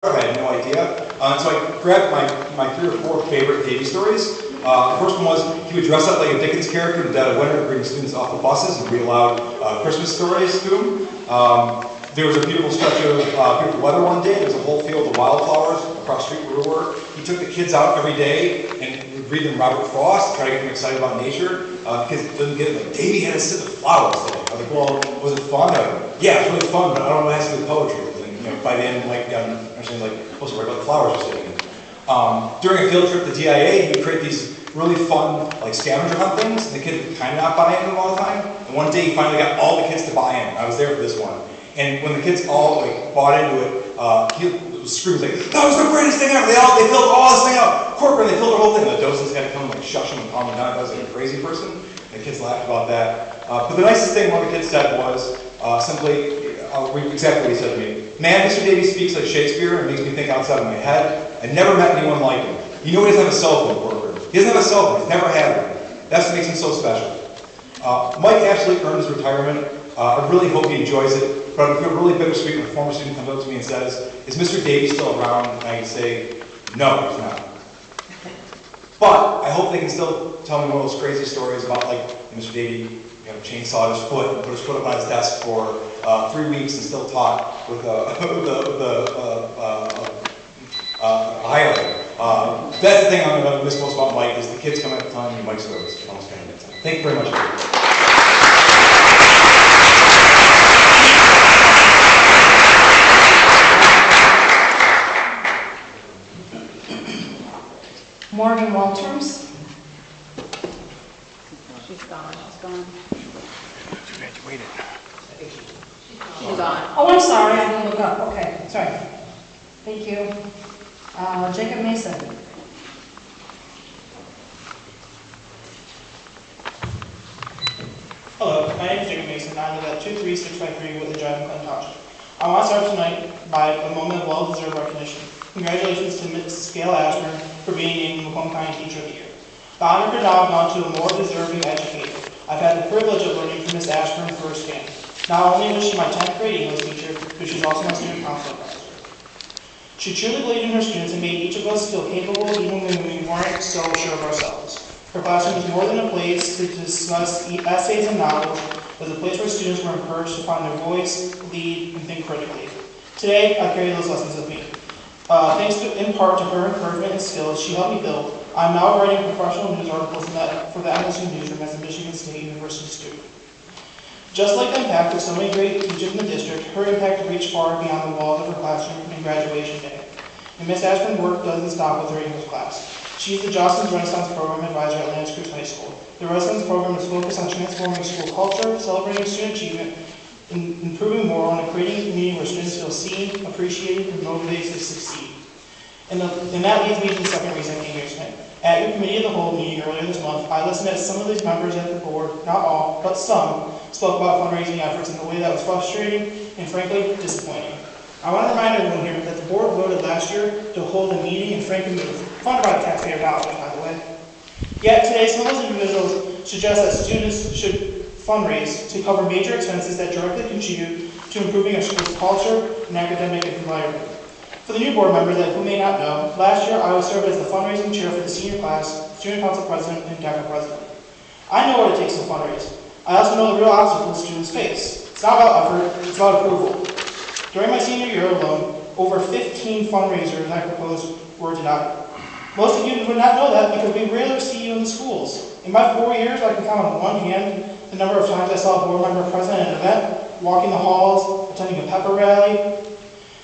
I had no idea. So I grabbed my 3 or 4 favorite Davy stories. The first one was he would dress up like a Dickens character in the dead of winter to bring students off the buses and read aloud Christmas stories to them. There was a beautiful stretch of beautiful weather one day. There was a whole field of wildflowers across the street where we were. He took the kids out every day and would read them Robert Frost, try to get them excited about nature. Kids didn't get it. Like, Davy had to sit with flowers today. I was like, well, was it fun? Yeah, it was really fun, but I don't know what it has to do with poetry. By the end, like, I'm actually like, what's the word about the flowers are sitting in. During a field trip to DIA, he would create these really fun, like, scavenger hunt things, and the kids would kind of not buy into them all the time. And one day he finally got all the kids to buy in. I was there for this one. And when the kids all, like, bought into it, he screamed like, that was the greatest thing ever! They filled all this thing out! Corporate, they filled the whole thing. The docents had to come and, like, shush him and calm him down. I was like a crazy person. And the kids laughed about that. But the nicest thing one of the kids said was simply, exactly what he said to me. Man, Mr. Davy speaks like Shakespeare and makes me think outside of my head. I never met anyone like him. You know he doesn't have a cell phone, Corcoran. He doesn't have a cell phone. He's never had one. That's what makes him so special. Mike absolutely earned his retirement. I really hope he enjoys it. But I feel really bittersweet when a former student comes up to me and says, is Mr. Davy still around? And I can say, no, he's not. But I hope they can still tell me one of those crazy stories about, like, Mr. Davy chainsawed his foot and put his foot up on his desk for 3 weeks and still taught with highlight. That's the thing I'm going to miss most about Mike is the kids coming up telling me Mike's stories. Thank you very much. Morgan Walters. She's gone. Too bad you waited. She's gone. Oh, I'm sorry, I didn't look up. Okay, sorry. Thank you. Jacob Mason. Hello, my name is Jacob Mason. I live at 23653 Whitley Drive in Clinton Township. I want to start tonight by a moment of well-deserved recognition. Congratulations to Ms. Gail Ashburn for being named Macomb County Teacher of the Year. The honor could now have gone to a more deserving educator. I've had the privilege of learning from Ms. Ashburn firsthand. Not only was she my 10th grade English teacher, but she's also my student council advisor. She truly believed in her students and made each of us feel capable even when we weren't so sure of ourselves. Her classroom was more than a place to discuss essays and novels. It was a place where students were encouraged to find their voice, lead, and think critically. Today, I carry those lessons with me. Thanks in part to her encouragement and skills she helped me build, I'm now writing professional news articles for the MSU Newsroom as a Michigan State University student. Just like the impact of so many great teachers in the district, her impact reached far beyond the walls of her classroom and graduation day. And Ms. Ashburn's work doesn't stop with her English class. She's the Jocelyn's Renaissance Program Advisor at Creuse High School. The Renaissance Program is focused on transforming school culture, celebrating student achievement, and improving moral, and creating a community where students feel seen, appreciated, and motivated to succeed. And that leads me to the second reason I came here tonight. At your Committee of the Whole meeting earlier this month, I listened as some of these members at the board, not all, but some, spoke about fundraising efforts in a way that was frustrating and frankly disappointing. I want to remind everyone here that the board voted last year to hold a meeting in Frankenmuth, funded by the taxpayer dollars, by the way. Yet today, some of those individuals suggest that students should fundraise to cover major expenses that directly contribute to improving our school's culture and academic environment. For the new board members who may not know, last year I served as the fundraising chair for the senior class, student council president, and DECA president. I know what it takes to fundraise. I also know the real obstacles students face. It's not about effort, it's about approval. During my senior year alone, over 15 fundraisers I proposed were denied. Most of you would not know that because we rarely see you in the schools. In my 4 years, I can count on one hand the number of times I saw a board member present at an event, walking the halls, attending a pepper rally,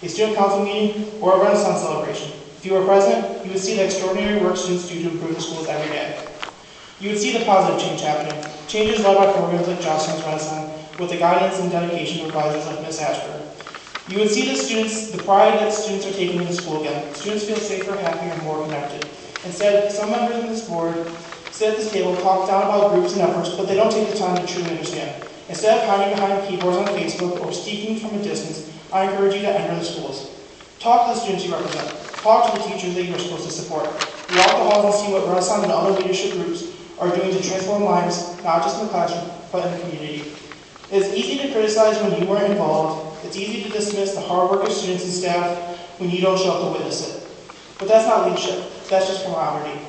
a student council meeting, or a Renaissance celebration. If you were present, you would see the extraordinary work students do to improve the schools every day. You would see the positive change happening, changes led by programs like Jocelyn's Renaissance, with the guidance and dedication of advisors like Ms. Ashburn. You would see the pride that students are taking into school again. Students feel safer, happier, and more connected. Instead, some members of this board sit at this table, talk down about groups and efforts, but they don't take the time to truly understand. Instead of hiding behind keyboards on Facebook or speaking from a distance, I encourage you to enter the schools. Talk to the students you represent. Talk to the teachers that you are supposed to support. Walk the halls and see what Renaissance and other leadership groups are doing to transform lives, not just in the classroom, but in the community. It is easy to criticize when you weren't involved. It's easy to dismiss the hard work of students and staff when you don't show up to witness it. But that's not leadership. That's just camaraderie.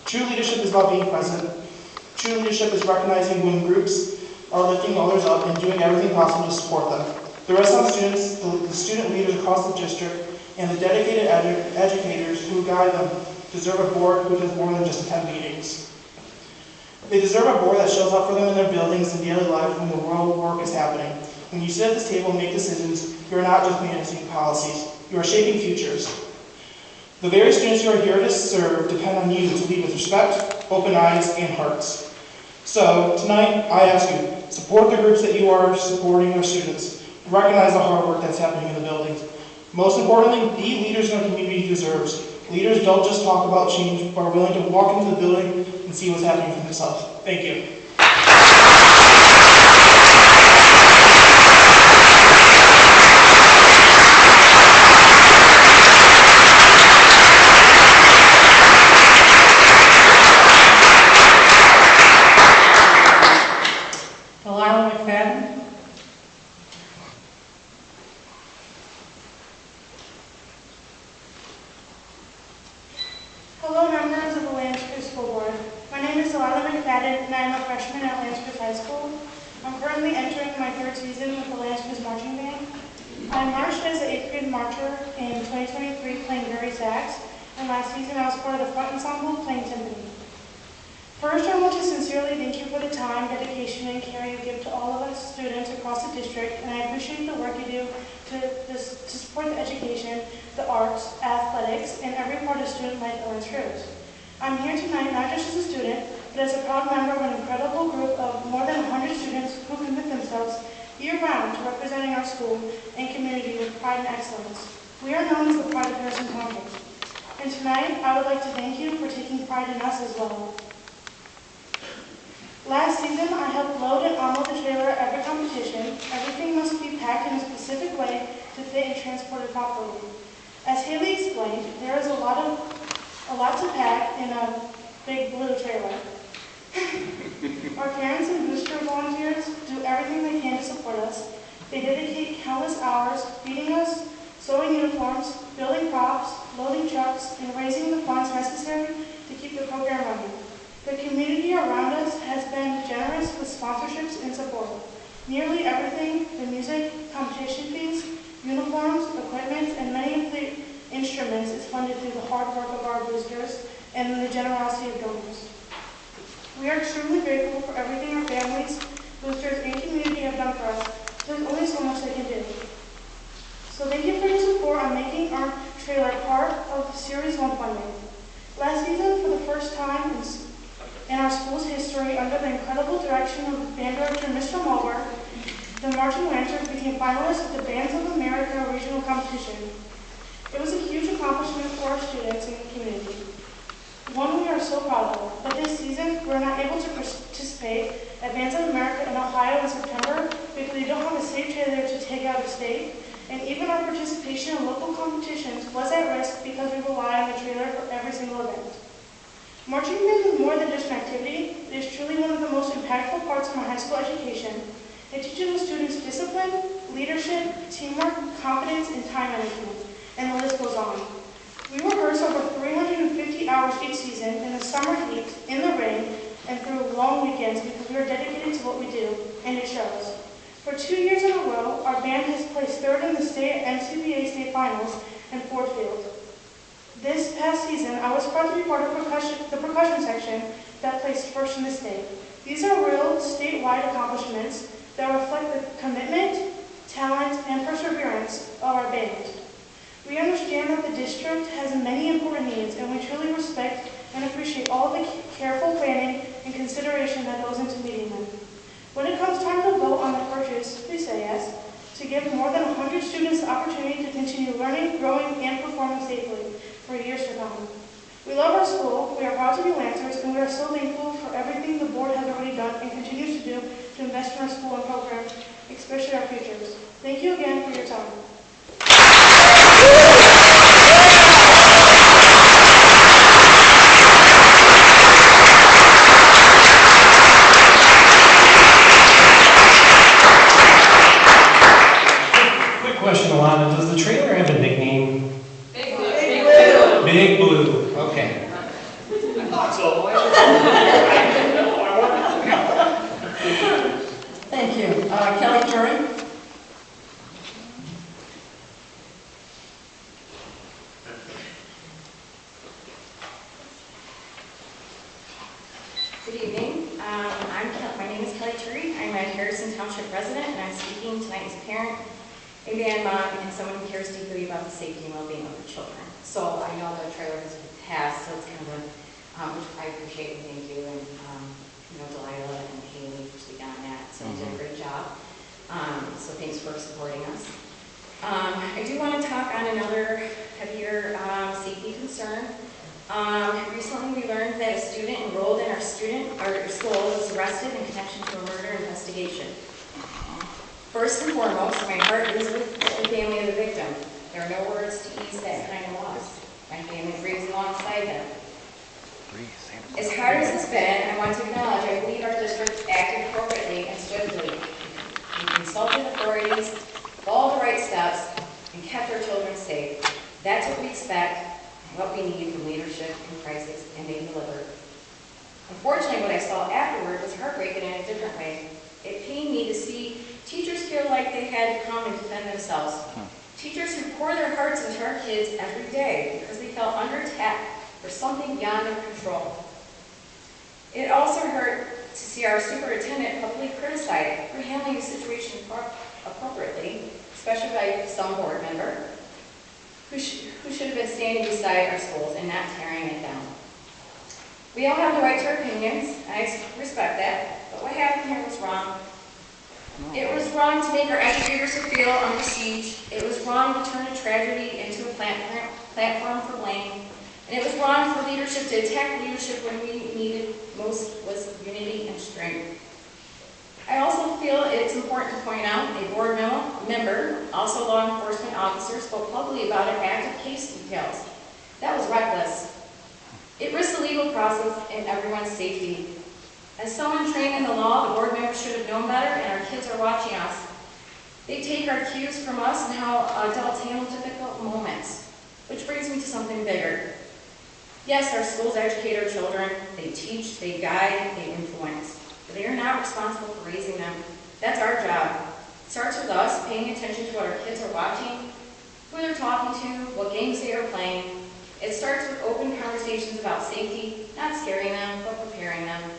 True leadership is about being present. True leadership is recognizing when groups are lifting others up and doing everything possible to support them. The restaurant students, the student leaders across the district, and the dedicated educators who guide them deserve a board who does more than just attend meetings. They deserve a board that shows up for them in their buildings and daily life when the world work is happening. When you sit at this table and make decisions, you're not just managing policies, you are shaping futures. The very students who are here to serve depend on you to lead with respect, open eyes, and hearts. So tonight, I ask you, support the groups that you are supporting our students. Recognize the hard work that's happening in the buildings. Most importantly, be leaders in our community deserves. Leaders don't just talk about change, but are willing to walk into the building and see what's happening for themselves. Thank you. Hello, members of the Creuse School Board. My name is and I am a freshman at Creuse High School. I'm currently entering my third season with the Creuse Marching Band. I marched as an 8th grade marcher in 2023 playing Gary sax, and last season I was part of the front ensemble playing timpani. First, I want to sincerely thank you for the time, dedication, and care you give to all of us students across the district, and I appreciate the work you do to support the education, the arts, athletics, and every part of student life at Creuse. I'm here tonight not just as a student, but as a proud member of an incredible group of more than 100 students who commit themselves year-round to representing our school and community with pride and excellence. We are known as the Pride of Harrison Township. And tonight, I would like to thank you for taking pride in us as well. Last season, I helped load and unload the trailer at every competition. Everything must be packed in a specific way to fit and transported properly. As Haley explained, there is a lot to pack in a big blue trailer. Our parents and booster volunteers do everything they can to support us. They dedicate countless hours feeding us, sewing uniforms, building props, loading trucks, and raising the funds necessary to keep the program running. The community around us has been generous with sponsorships and support. Nearly everything, the music, competition fees, uniforms, equipment, and many of the instruments is funded through the hard work of our boosters and the generosity of donors. We are extremely grateful for everything our families, boosters, and community have done for us. There's only so much they can do. So thank you for your support on making our trailer part of Series 1 funding. Last season, for the first time in our school's history, under the incredible direction of band director Mr. Mulber, the Marching Lancers became finalists at the Bands of America regional competition. It was a huge accomplishment for our students and community, one we are so proud of. But this season, we're not able to participate at Bands of America in Ohio in September because we don't have a safe trailer to take out of state, and even our participation in local competitions was at risk because we rely on the trailer for every single event. Marching band is more than just an activity. It is truly one of the most impactful parts of my high school education. It teaches the students discipline, leadership, teamwork, confidence, and time management, and the list goes on. We rehearse over 350 hours each season in the summer heat, in the rain, and through long weekends because we are dedicated to what we do, and it shows. For 2 years in a row, our band has placed third in the state NCBA state finals in Ford Field. This past season, I was proud to be part of the percussion section that placed first in the state. These are real statewide accomplishments that reflect the commitment, talent, and perseverance of our band. We understand that the district has many important needs, and we truly respect and appreciate all the careful planning and consideration that goes into meeting them. When it comes time to vote on the purchase, please say yes, to give more than 100 students the opportunity to continue learning, growing, and performing safely for years to come. We love our school, we are proud to be Lancers, and we are so thankful for everything the board has already done and continues to do to invest in our school and program, especially our futures. Thank you again for your time. Quick question, Alana. Does the trailer have a nickname? big blue. Okay. Thank you. Kelly Curry? Good evening. My name is Kelly Turry. I'm a Harrison Township resident, and I'm speaking tonight as a parent, a mom, and someone who cares deeply about the safety and well-being of their children. So I know the trailer has passed, so it's kind of which I appreciate and thank you, and Delilah and Haley for speaking on that. So you did a great job. So thanks for supporting us. I do want to talk on another heavier safety concern. Recently we learned that a student enrolled in our school was arrested in connection to a murder investigation. First and foremost, my heart is with the family of the victim. There are no words to ease that kind of loss. My family grieves alongside them. As hard as it's been, I want to acknowledge I believe our district acted appropriately and swiftly. We consulted authorities, followed the right steps, and kept our children safe. That's what we expect, what we need from leadership in crisis, and they delivered. Unfortunately, what I saw afterward was heartbreaking in a different way. It pained me to see teachers feel like they had to come and defend themselves. Teachers who pour their hearts into our kids every day because they felt under attack for something beyond their control. It also hurt to see our superintendent publicly criticized for handling the situation appropriately, especially by some board member who should have been standing beside our schools and not tearing it down. We all have the right to our opinions, and I respect that, but what happened here was wrong. It was wrong to make our educators feel under siege. It was wrong to turn a tragedy into a platform for blame. And it was wrong for leadership to attack leadership when we needed most was unity and strength. I also feel it's important to point out a board member, also law enforcement officer, spoke publicly about an active case details. That was reckless. It risks the legal process and everyone's safety. As someone trained in the law, the board member should have known better, and our kids are watching us. They take our cues from us and how adults handle difficult moments, which brings me to something bigger. Yes, our schools educate our children. They teach, they guide, they influence. But they are not responsible for raising them. That's our job. It starts with us paying attention to what our kids are watching, who they're talking to, what games they are playing. It starts with open conversations about safety, not scaring them, but preparing them.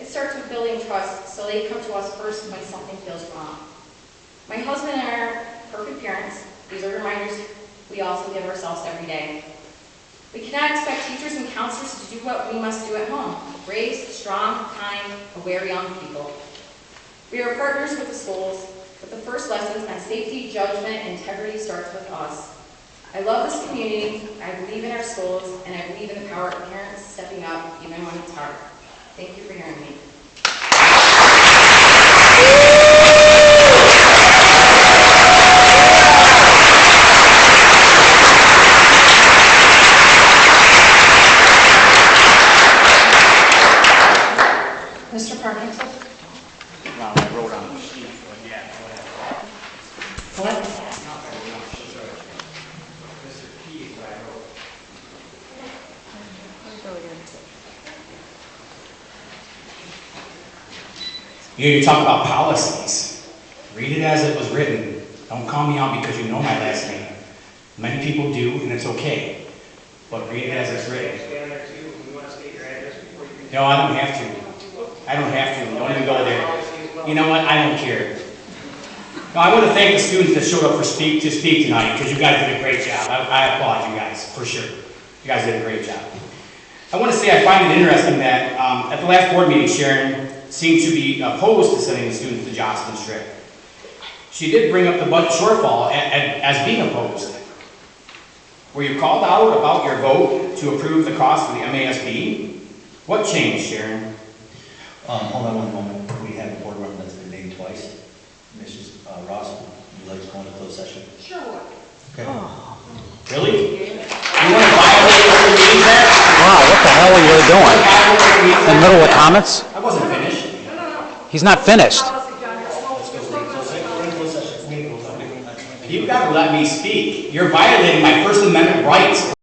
It starts with building trust, so they come to us first when something feels wrong. My husband and I are perfect parents. These are reminders we also give ourselves every day. We cannot expect teachers and counselors to do what we must do at home: raise strong, kind, aware young people. We are partners with the schools, but the first lessons on safety, judgment, and integrity starts with us. I love this community, I believe in our schools, and I believe in the power of parents stepping up even when it's hard. Thank you for hearing me. Mr. Parkinson? No, I wrote on the sheet. What? You talk about policies. Read it as it was written. Don't call me out because you know my last name. Many people do, and it's okay. But read it as it's written. No, I don't have to. I don't have to. Don't even go there. You know what? I don't care. No, I want to thank the students that showed up to speak tonight, because you guys did a great job. I applaud you guys, for sure. You guys did a great job. I want to say I find it interesting that at the last board meeting, Sharon seemed to be opposed to sending the students to Johnston Strip. She did bring up the budget shortfall as being opposed. Were you called out about your vote to approve the cost for the MASB? What changed, Sharon? Hold on one moment. We have a board member that's been named twice. Mrs. Ross, would you like to go into closed session? Sure. Okay. Really? You want to violate your meeting there? Wow, what the hell are you doing? In the middle of comments? I wasn't finished. He's not finished. You've got to let me speak. You're violating my First Amendment rights.